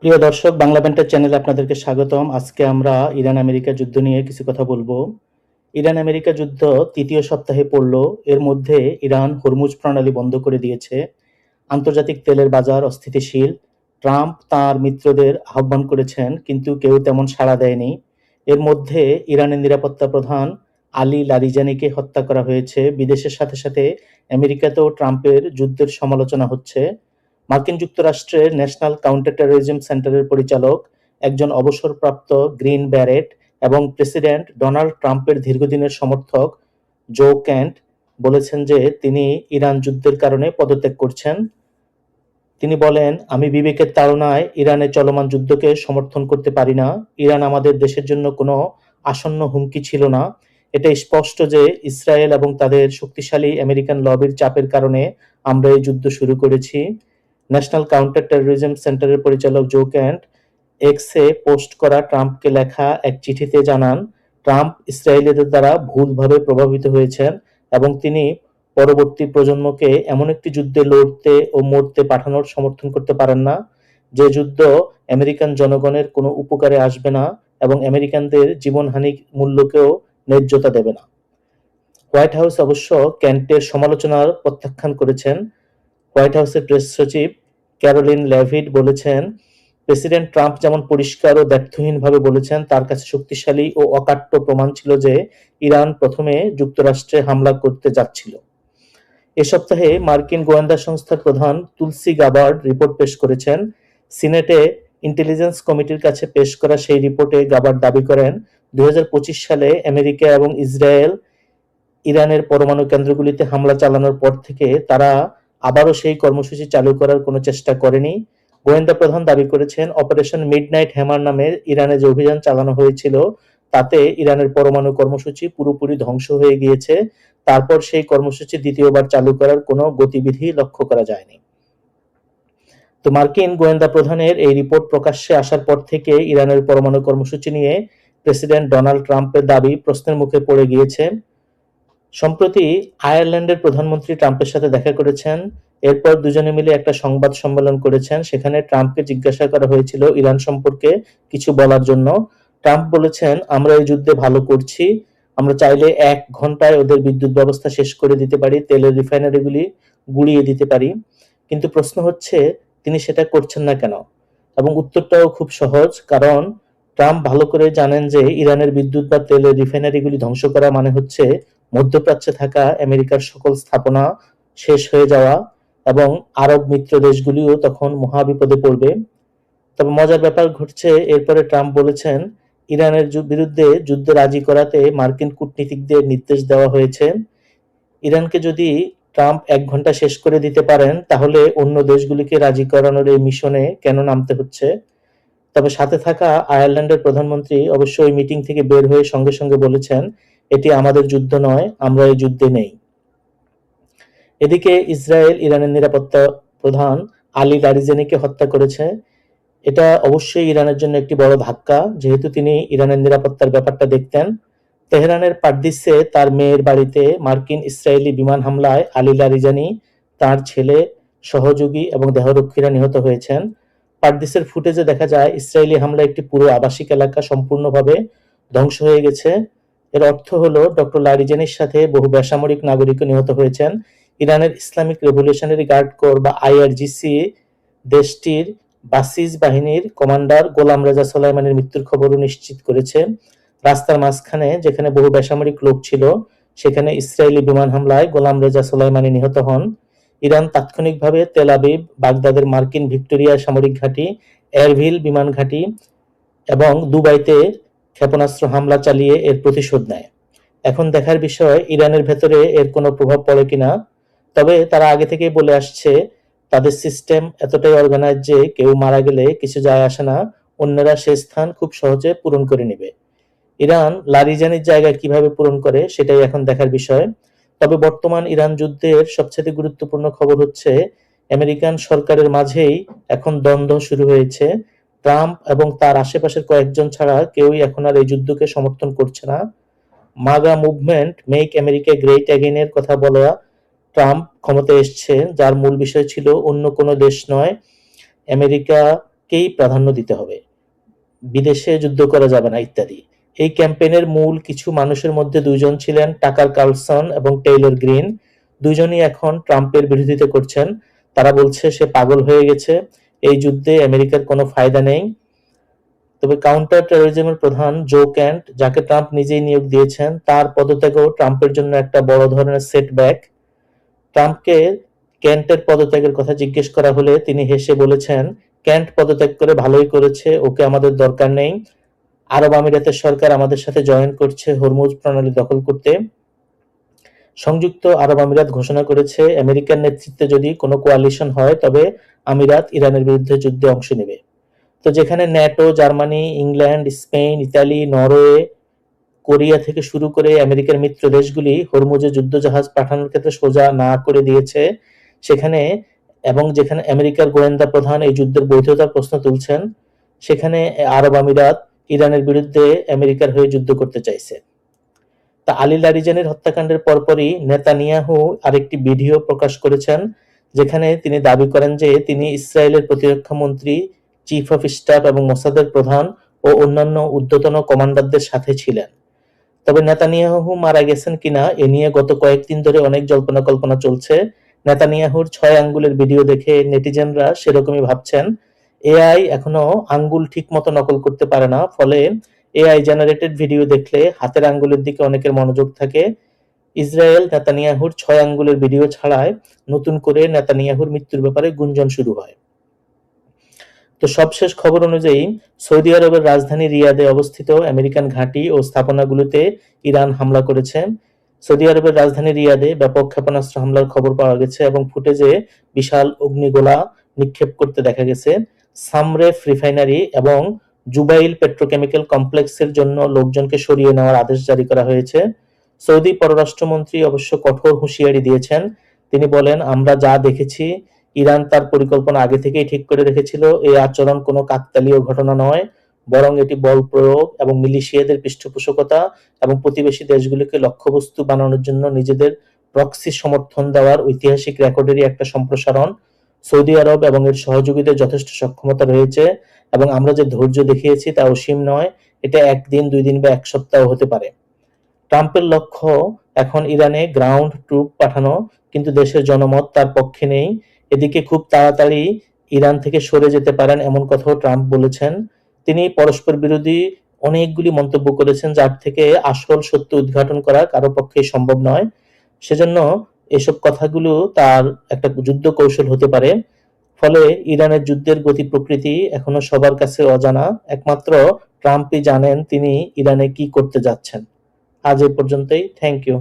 প্রিয় দর্শক, বাংলা ব্যান্ডের চ্যানেলে আপনাদেরকে স্বাগতম। আজকে আমরা ইরান আমেরিকা যুদ্ধ নিয়ে কিছু কথা বলবো। ইরান আমেরিকা যুদ্ধ তৃতীয় সপ্তাহে পড়ল। এর মধ্যে ইরান হরমুজ প্রণালী বন্ধ করে দিয়েছে। আন্তর্জাতিক তেলের বাজার অস্থিতিশীল। ট্রাম্প তার মিত্রদের আহ্বান করেছেন, কিন্তু কেউ তেমন সাড়া দেয়নি। এর মধ্যে ইরানের নিরাপত্তা প্রধান আলী লারিজানিকে হত্যা করা হয়েছে। বিদেশের সাথে সাথে আমেরিকাতেও ট্রাম্পের যুদ্ধের সমালোচনা হচ্ছে। মার্কিন যুক্তরাষ্ট্রের ন্যাশনাল কাউন্টার টেরোরিজম সেন্টারের পরিচালক, একজন অবসরপ্রাপ্ত গ্রিন ব্যারেট এবং প্রেসিডেন্ট ডোনাল্ড ট্রাম্পের দীর্ঘদিনের সমর্থক জো ক্যান্ট বলেছেন যে তিনি ইরান যুদ্ধের কারণে পদত্যাগ করছেন। তিনি বলেন, আমি বিবেকের তাড়নায় ইরানের চলমান যুদ্ধকে সমর্থন করতে পারি না। ইরান আমাদের দেশের জন্য কোনো আসন্ন হুমকি ছিল না। এটা স্পষ্ট যে ইসরায়েল এবং তাদের শক্তিশালী আমেরিকান লবির চাপের কারণে আমরা এই যুদ্ধ শুরু করেছি। ন্যাশনাল কাউন্টার টেরোরিজম সেন্টারের পরিচালক জো ক্যান্ট এক্সে পোস্ট করা ট্রাম্পকে লেখা এক চিঠিতে জানান, ট্রাম্প ইসরায়েলিদের দ্বারা ভুলভাবে প্রভাবিত হয়েছেন এবং তিনি পরবর্তী প্রজন্মকে এমন একটি যুদ্ধে লড়তে ও মরতে পাঠানোর সমর্থন করতে পারেন না, যে যুদ্ধ আমেরিকান জনগণের কোনো উপকারে আসবে না এবং আমেরিকানদের জীবনহানি মূল্যকেও ন্যায্যতা দেবে না। হোয়াইট হাউস অবশ্য ক্যান্টের সমালোচনার প্রত্যাখ্যান করেছেন। হোয়াইট হাউসের প্রেস সচিব ক্যারোলিন লেভিট বলেছেন, প্রেসিডেন্ট ট্রাম্প যেমন পরিষ্কার ও দ্ব্যর্থহীনভাবে বলেছেন, তার কাছে শক্তিশালী ও অকাট্য প্রমাণ ছিল যে ইরান প্রথমে যুক্তরাষ্ট্রে হামলা করতে যাচ্ছিল। এ সপ্তাহে মার্কিন গোয়েন্দা সংস্থার প্রধান তুলসি গাবার্ড রিপোর্ট পেশ করেছেন। সিনেটে ইন্টেলিজেন্স কমিটির কাছে পেশ করা সেই রিপোর্টে গাবার্ড দাবি করেন, 2025 সালে আমেরিকা এবং ইসরায়েল ইরানের পরমাণু কেন্দ্রগুলিতে হামলা চালানোর পর থেকে তারা আবারও সেই কর্মসূচি চালু করার কোনো চেষ্টা করেনি। গোয়েন্দা প্রধান দাবি করেছেন, অপারেশন মিডনাইট হ্যামার নামে ইরানে যে অভিযান চালানো হয়েছিল তাতে ইরানের পরমাণু কর্মসূচি পুরোপুরি ধ্বংস হয়ে গিয়েছে। তারপর সেই কর্মসূচি দ্বিতীয়বার চালু করার কোনো গতিবিধি লক্ষ্য করা যায়নি। তো মার্কিন গোয়েন্দা প্রধানের এই রিপোর্ট প্রকাশ্যে আসার পর থেকে ইরানের পরমাণু কর্মসূচি নিয়ে প্রেসিডেন্ট ডোনাল্ড ট্রাম্পের দাবি প্রশ্নের মুখে পড়ে গিয়েছে। সম্প্রতি আয়ারল্যান্ডের প্রধানমন্ত্রী ট্রাম্পের সাথে দেখা করেছেন। এরপর দুজনে মিলে একটা সংবাদ সম্মেলন করেছেন। সেখানে ট্রাম্পকে জিজ্ঞাসা করা হয়েছিল ইরান সম্পর্কে কিছু বলার জন্য। ট্রাম্প বলেছেন, আমরা এই যুদ্ধে ভালো করছি। আমরা চাইলে 1 ঘন্টায় ওদের বিদ্যুৎ ব্যবস্থা শেষ করে দিতে পারি, তেলের রিফাইনারিগুলি গুড়িয়ে দিতে পারি। কিন্তু প্রশ্ন হচ্ছে, তিনি সেটা করছেন না কেন? এবং উত্তরটাও খুব সহজ, কারণ ট্রাম্প ভালো করে জানেন যে ইরানের বিদ্যুৎ বা তেলের রিফাইনারিগুলি ধ্বংস করা মানে হচ্ছে মধ্যপ্রাচ্যে থাকা আমেরিকার সকল স্থাপনা শেষ হয়ে যাওয়া এবং আরব মিত্র দেশগুলিও তখন মহাবিপদে পড়বে। তবে মজার ব্যাপার ঘটছে, এরপরে ট্রাম্প বলেছেন, ইরানের বিরুদ্ধে যুদ্ধে রাজি করাতে মার্কিন কূটনীতিকদের নির্দেশ দেওয়া হয়েছে। ইরানকে যদি ট্রাম্প 1 ঘন্টা শেষ করে দিতে পারেন, তাহলে অন্য দেশগুলিকে রাজি করানোর এই মিশনে কেন নামতে হচ্ছে? তবে সাথে থাকা আয়ারল্যান্ডের প্রধানমন্ত্রী অবশ্য ওই মিটিং থেকে বের হয়ে সঙ্গে সঙ্গে বলেছেন, এটি আমাদের যুদ্ধ নয়, আমরা এই যুদ্ধে নেই। এদিকে ইসরায়েল ইরানের নিরাপত্তা প্রধান আলী লারিজানিকে হত্যা করেছে। এটা অবশ্যই ইরানের জন্য একটি বড় ধাক্কা, যেহেতু তিনি ইরানের নিরাপত্তার ব্যাপারটা দেখতেন। তেহরানের পার্দিসে তার মেয়ের বাড়িতে মার্কিন ইসরায়েলি বিমান হামলায় আলী লারিজানি, তার ছেলে, সহযোগী এবং দেহরক্ষীরা নিহত হয়েছেন। পার্দিসের ফুটেজে দেখা যায় ইসরায়েলি হামলায় একটি পুরো আবাসিক এলাকা সম্পূর্ণভাবে ধ্বংস হয়ে গেছে। এর অর্থ হলো ডক্টর লারিজানির সাথে বহু বেসামরিক নাগরিকও নিহত হয়েছেন। ইরানের ইসলামিক রেভলিউশনারি গার্ড কোর বা আইআরজিসি দেশটির বাসিজ বাহিনীর কমান্ডার গোলাম রেজা সোলাইমানির মৃত্যুর খবরও নিশ্চিত করেছে। রাস্তার মাঝখানে যেখানে বহু বেসামরিক লোক ছিল, সেখানে ইসরায়েলি বিমান হামলায় গোলাম রেজা সোলাইমানি নিহত হন। ইরান তাৎক্ষণিকভাবে তেল আবিব, বাগদাদের মার্কিন ভিক্টোরিয়া সামরিক ঘাঁটি, এরভিল বিমান ঘাঁটি এবং দুবাইতে ক্ষেপণাস্ত্র হামলা চালিয়ে এর প্রতিশোধ নেয়। এখন দেখার বিষয় ইরানের ভেতরে এর কোনো প্রভাব পড়ে কিনা। তবে তারা আগে থেকেই বলে আসছে, তাদের সিস্টেম এতটাই অর্গানাইজ যে কেউ মারা গেলে কিছু যায় আসে না, অন্যরা সে স্থান খুব সহজে পূরণ করে নেবে। ইরান লারিজানির জায়গায় কিভাবে পূরণ করে সেটাই এখন দেখার বিষয়। তবে বর্তমান ইরান যুদ্ধের সবচেয়ে গুরুত্বপূর্ণ খবর হচ্ছে, আমেরিকান সরকারের মাঝেই এখন দ্বন্দ্ব শুরু হয়েছে। ট্রাম্প এবং তার আশেপাশের কয়েকজন ছাড়া কেউই এখন আর এই যুদ্ধকে সমর্থন করছে না। MAGA movement, make America great again এর কথা বলা ট্রাম্প ক্ষমতায় এসছে, যার মূল বিষয় ছিল অন্য কোনো দেশ নয়, আমেরিকা কেই প্রাধান্য দিতে হবে, বিদেশে যুদ্ধ করা যাবে না ইত্যাদি। এই ক্যাম্পেইনের মূল কিছু মানুষের মধ্যে দুইজন ছিলেন টাকার কার্লসন এবং টেইলর গ্রিন। দুইজনই এখন ট্রাম্পের বিরোধিতা করছেন। তারা বলছে সে পাগল হয়ে গেছে, এই যুদ্ধে আমেরিকার কোনো ফায়দা নেই। তবে কাউন্টার টেরোরিজমের প্রধান জো ক্যান্ট, যাকে ট্রাম্প নিজেই নিয়োগ দিয়েছেন, তার পদত্যাগও ট্রাম্পের জন্য একটা বড় ধরনের সেটব্যাক। ট্রাম্পকে ক্যান্টের পদত্যাগের কথা জিজ্ঞেস করা হলে তিনি হেসে বলেছেন, ক্যান্ট পদত্যাগ করে ভালোই করেছে, ওকে আমাদের দরকার নেই। আরব আমিরাতের সরকার আমাদের সাথে জয়েন করছে হরমুজ প্রণালী দখল করতে। সংযুক্ত আরব আমিরাত ঘোষণা করেছে আমেরিকার নেতৃত্বে যদি কোনো কোয়ালিশন হয় তবে আমিরাত ইরানের বিরুদ্ধে যুদ্ধে অংশ নেবে। তো যেখানে NATO, Germany, England, Spain, Italy, Norway, Korea থেকে শুরু করে আমেরিকার মিত্র দেশগুলি হরমুজে যুদ্ধজাহাজ পাঠানোর ক্ষেত্রে সোজা না করে দিয়েছে, সেখানে এবং যেখানে আমেরিকার গোয়েন্দা প্রধান এই যুদ্ধের বৈধতার প্রশ্ন তুলছেন, সেখানে আরব আমিরাত ইরানের বিরুদ্ধে আমেরিকার হয়ে যুদ্ধ করতে চাইছে। তা আলী লারিজানির হত্যাকাণ্ডের পরপরই নেতানিয়াহু আরেকটি ভিডিও প্রকাশ করেছেন, যেখানে তিনি দাবি করেন যে তিনি ইসরায়েলের প্রতিরক্ষা মন্ত্রী, চিফ অফ স্টাফ এবং মোসাদের প্রধান ও অন্যান্য ঊর্ধ্বতন কমান্ডারদের সাথে ছিলেন। তবে নেতানিয়াহু মারা গেছেন কিনা এ নিয়ে গত কয়েকদিন ধরে অনেক জল্পনা কল্পনা চলছে। নেতানিয়াহুর 6 আঙ্গুলের ভিডিও দেখে নেটিজেনরা সেরকমই ভাবছেন। এআই এখনো আঙ্গুল ঠিকমতো নকল করতে পারে না, ফলে এআই জেনারেটেড ভিডিও দেখলে হাতের আঙ্গুলের দিকে অনেকের মনোযোগ থাকে। ইসরায়েল নেতানিয়াহুর 6 আঙ্গুলের ভিডিও ছাড়ায় নতুন করে নেতানিয়াহুর মৃত্যুর ব্যাপারে গুঞ্জন শুরু হয়। তো সবশেষ খবর অনুযায়ী সৌদি আরবের রাজধানী রিয়াদে অবস্থিত আমেরিকান ঘাঁটি ও স্থাপনাগুলোতে ইরান হামলা করেছে। সৌদি আরবের রাজধানী রিয়াদে ব্যাপক ক্ষেপণাস্ত্র হামলার খবর পাওয়া গেছে এবং ফুটেজে বিশাল অগ্নিগোলা নিক্ষেপ করতে দেখা গেছে। সামরেফ রিফাইনারি এবং জুবাইল পেট্রোকেমিক্যাল কমপ্লেক্সের জন্য লোকজনকে সরিয়ে নেওয়ার আদেশ জারি করা হয়েছে। সৌদি পররাষ্ট্রমন্ত্রী অবশ্য কঠোর হুঁশিয়ারি দিয়েছেন। তিনি বলেন, আমরা যা দেখেছি ইরান তার পরিকল্পনা আগে থেকেই ঠিক করে রেখেছিল। এই আচরণ কোনো কাকতালীয় ঘটনা নয়, বরং এটি বল প্রয়োগ এবং মিলিশিয়াদের পৃষ্ঠপোষকতা এবং প্রতিবেশী দেশগুলোকে লক্ষ্যবস্তু বানানোর জন্য নিজেদের প্রক্সি সমর্থন দেওয়ার ঐতিহাসিক রেকর্ডেরই একটা সম্প্রসারণ। সৌদি আরব এবং এর সহযোগীদের যথেষ্ট সক্ষমতা রয়েছে এবং আমরা যে ধৈর্য দেখিয়েছি তা অসীম নয়। এটা একদিন, 2 দিন বা 1 সপ্তাহ হতে পারে। ট্রাম্পের লক্ষ্য এখন ইরানে গ্রাউন্ড ট্রুপ পাঠানো, কিন্তু দেশের জনমত তার পক্ষে নেই। এদিকে খুব তাড়াতাড়ি ইরান থেকে সরে যেতে পারেন এমন কথাও ট্রাম্প বলেছেন। তিনি পরস্পর বিরোধী অনেকগুলি মন্তব্য করেছেন, যার থেকে আসল সত্য উদ্ঘাটন করা কারো পক্ষে সম্ভব নয়। সেজন্য এসব কথাগুলো তার একটা যুদ্ধ কৌশল হতে পারে। ফলে ইরানের যুদ্ধের গতি প্রকৃতি এখনো সবার কাছে অজানা। একমাত্র ট্রাম্পই জানেন তিনি ইরানে কি করতে যাচ্ছেন। আজ এই পর্যন্তই। Thank you.